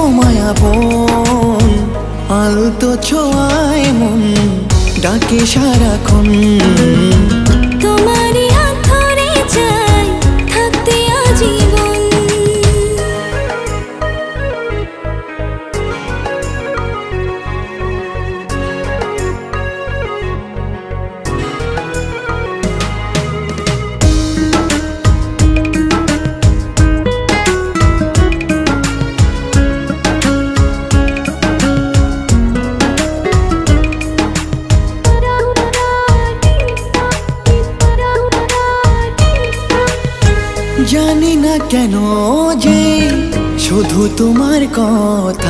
তোমায় আপন, আলতো ছোঁয়ায় মন ডাকে সারাক্ষণ। তোমারই হাত ধরে চাই থাকতে আজীবন। জানি না কেন যে শুধু তোমার কথা